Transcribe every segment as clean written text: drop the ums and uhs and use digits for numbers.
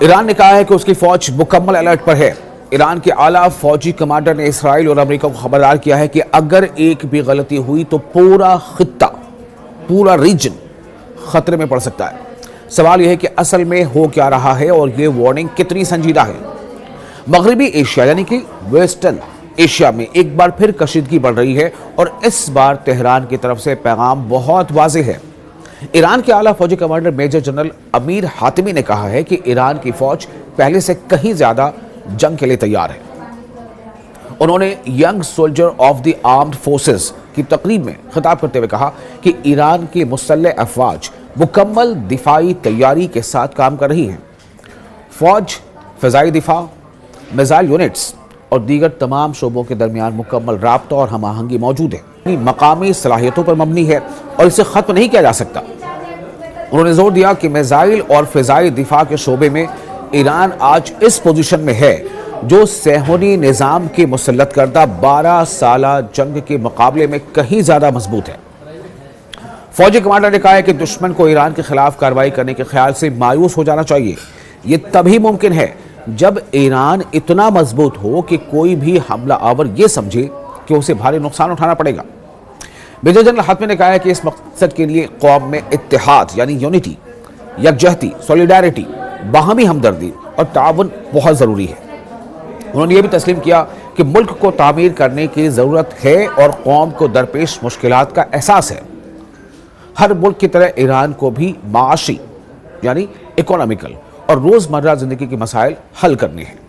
Iran ने कहा है कि उसकी फौज मुकम्मल अलर्ट पर है। ईरान के आला फौजी कमांडर ने इसराइल और अमेरिका को खबरदार किया है कि अगर एक भी गलती हुई तो पूरा खित्ता, पूरा रीजन खतरे में पड़ सकता है। सवाल यह है कि असल में हो क्या रहा है और यह वार्निंग कितनी संजीदा है। मगरबी एशिया यानी कि वेस्टर्न एशिया में एक बार फिर कशीदगी बढ़ रही है और इस बार तेहरान की तरफ से पैगाम बहुत वाज़ेह है। ईरान के आला फौजी कमांडर मेजर जनरल अमीर हातिमी ने कहा है कि ईरान की फौज पहले से कहीं ज्यादा जंग के लिए तैयार है। उन्होंने young soldier of the armed forces की तकरीब में खिताब करते हुए कहा कि ईरान की मुसल्लह अफवाज मुकम्मल दिफाई तैयारी के साथ काम कर रही हैं। फौज, फ़िज़ाई दिफा, मिसाइल यूनिट्स और दीगर तमाम शोबों के दरमियान मुकम्मल राब्ता और हम-आहंगी मौजूद है। मकामी सलाहियतों पर मबनी है और इसे खत्म नहीं किया जा सकता। उन्होंने जोर दिया कि मिसाइल और फ़िज़ाई दिफा के शोबे में ईरान आज इस पोजीशन में है जो सेहूनी निज़ाम की मुसल्लत करदा 12 साला जंग के मुकाबले में कहीं ज़्यादा मजबूत है। फौजी कमांडर ने कहा है कि दुश्मन को ईरान के खिलाफ कार्रवाई करने के ख्याल से मायूस हो जाना चाहिए। ये तभी मुमकिन है जब ईरान इतना मजबूत हो कि कोई भी हमला आवर ये समझे कि उसे भारी नुकसान उठाना पड़ेगा। मेजर जनरल हातिमी ने कहा है कि इस मकसद के लिए कौम में इत्तेहाद यानी यूनिटी, यकजहती, सॉलिडारिटी, बाहमी हमदर्दी और ताउन बहुत ज़रूरी है। उन्होंने ये भी तस्लीम किया कि मुल्क को तामीर करने की ज़रूरत है और कौम को दरपेश मुश्किलात का एहसास है। हर मुल्क की तरह ईरान को भी माशी यानी इकोनॉमिकल और रोज़मर्रा ज़िंदगी के मसाइल हल करने हैं,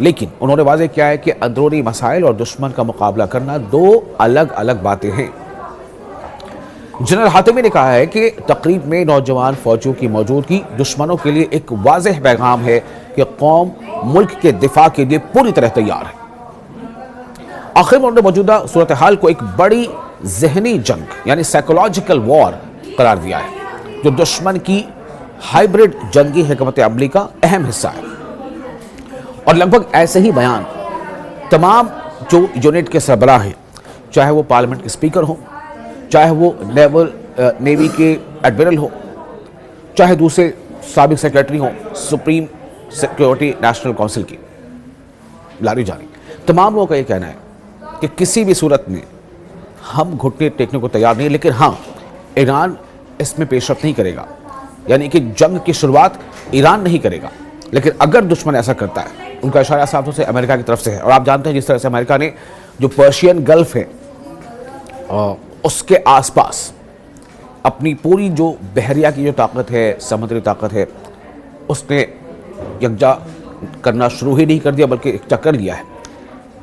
लेकिन उन्होंने वाज़ेह किया है कि अंदरूनी मसाइल और दुश्मन का मुकाबला करना दो अलग अलग बातें हैं। जनरल हातिमी ने कहा है कि तकरीब में नौजवान फौजियों की मौजूदगी दुश्मनों के लिए एक वाज़ेह पैगाम है कि कौम मुल्क के दिफा के लिए पूरी तरह तैयार है। आखिर में उन्होंने मौजूदा सूरत हाल को एक बड़ी जहनी जंग यानी साइकोलॉजिकल वॉर करार दिया है, जो दुश्मन की हाइब्रिड जंगी हिकमत अमली का अहम हिस्सा है। और लगभग ऐसे ही बयान तमाम जो यूनिट के सरबराह हैं, चाहे वो पार्लियामेंट के स्पीकर हो, चाहे वो नेवी के एडमिरल हो, चाहे दूसरे साबिक सेक्रेटरी हो सुप्रीम सिक्योरिटी नेशनल काउंसिल की लारी जानी, तमाम लोगों का ये कहना है कि किसी भी सूरत में हम घुटने टेकने को तैयार नहीं, लेकिन हाँ, ईरान इसमें पेशरफ नहीं करेगा, यानी कि जंग की शुरुआत ईरान नहीं करेगा। लेकिन अगर दुश्मन ऐसा करता है, उनका इशारा साफ तौर से अमेरिका की तरफ से है। और आप जानते हैं जिस तरह से अमेरिका ने जो पर्शियन गल्फ है उसके आसपास अपनी पूरी जो बहरिया की जो ताकत है, समुद्री ताकत है, उसने यकजा करना शुरू ही नहीं कर दिया बल्कि यकजा कर लिया है।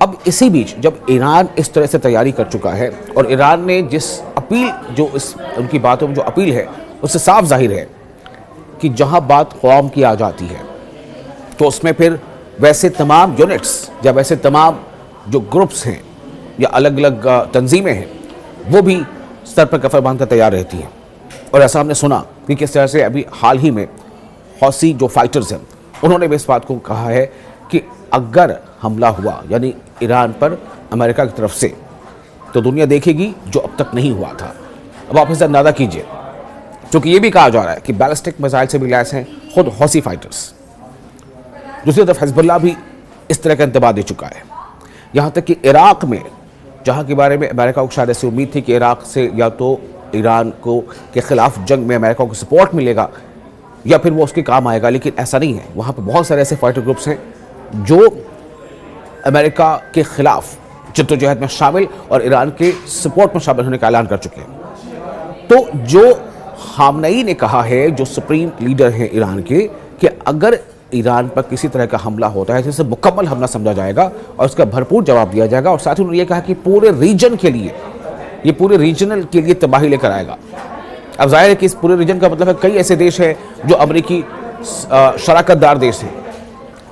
अब इसी बीच जब ईरान इस तरह से तैयारी कर चुका है और ईरान ने जिस अपील, जो इस उनकी बातों में जो अपील है, उससे साफ जाहिर है कि जहां बात कौम की आ जाती है तो उसमें फिर वैसे तमाम यूनिट्स या वैसे तमाम जो ग्रुप्स हैं या अलग अलग तंजीमें हैं, वो भी सर पर कफर बांधकर तैयार रहती हैं। और ऐसा हमने सुना कि किस तरह से अभी हाल ही में हौसी जो फाइटर्स हैं, उन्होंने भी इस बात को कहा है कि अगर हमला हुआ यानी ईरान पर अमेरिका की तरफ से, तो दुनिया देखेगी जो अब तक नहीं हुआ था। अब आप इसे अंदाज़ा कीजिए, क्योंकि ये भी कहा जा रहा है कि बैलिस्टिक मिसाइल से भी लैस हैं खुद हौसी फाइटर्स। दूसरी तरफ हिजबुल्लाह भी इस तरह का इंतबाह दे चुका है। यहाँ तक कि इराक में, जहाँ के बारे में अमेरिका को शायद ऐसी उम्मीद थी कि इराक से या तो ईरान को के ख़िलाफ़ जंग में अमेरिका को सपोर्ट मिलेगा या फिर वो उसके काम आएगा, लेकिन ऐसा नहीं है। वहाँ पर बहुत सारे ऐसे फाइटर ग्रुप्स हैं जो अमेरिका के ख़िलाफ़ जद्दोजहद में शामिल और ईरान के सपोर्ट में शामिल होने का ऐलान कर चुके हैं। तो जो खामनेई ने कहा है, जो सुप्रीम लीडर हैं ईरान के, कि अगर ईरान पर किसी तरह का हमला होता है जिसे मुकम्मल हमला समझा जाएगा और उसका भरपूर जवाब दिया जाएगा। और साथ ही उन्होंने ये कहा कि पूरे रीजन के लिए, ये पूरे रीजनल के लिए तबाही लेकर आएगा। अब जाहिर है कि इस पूरे रीजन का मतलब है कई ऐसे देश हैं जो अमरीकी शराकतदार देश हैं,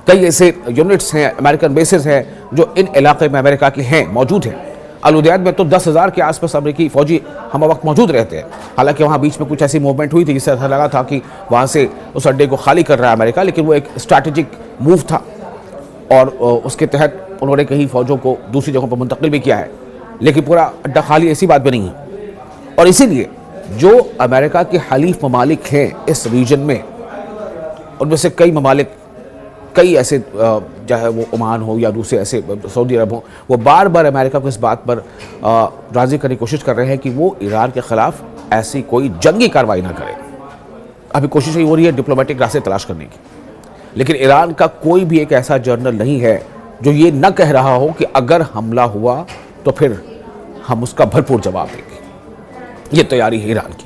कई ऐसे यूनिट्स हैं, अमेरिकन बेसेस हैं जो इन इलाके में अमेरिका के हैं, मौजूद हैं। अल-उदैद में तो 10,000 के आसपास अमरीकी फौजी हम वक्त मौजूद रहते हैं। हालांकि वहाँ बीच में कुछ ऐसी मूवमेंट हुई थी जिससे ऐसा लगा था कि वहाँ से उस अड्डे को खाली कर रहा है अमेरिका, लेकिन वो एक स्ट्रैटेजिक मूव था और उसके तहत उन्होंने कहीं फौजों को दूसरी जगहों पर मुंतकिल भी किया है, लेकिन पूरा अड्डा खाली ऐसी बात भी नहीं है। और इसीलिए जो अमेरिका के हलीफ ममालिक हैं इस रीजन में, उनमें से कई ममालिक कई ऐसे चाहे वो ओमान हो या दूसरे ऐसे सऊदी अरब हो, वो बार बार अमेरिका को इस बात पर राज़ी करने की कोशिश कर रहे हैं कि वो ईरान के ख़िलाफ़ ऐसी कोई जंगी कार्रवाई ना करे। अभी कोशिश यही हो रही है डिप्लोमेटिक रास्ते तलाश करने की, लेकिन ईरान का कोई भी एक ऐसा जर्नल नहीं है जो ये न कह रहा हो कि अगर हमला हुआ तो फिर हम उसका भरपूर जवाब देंगे। ये तैयारी है ईरान की।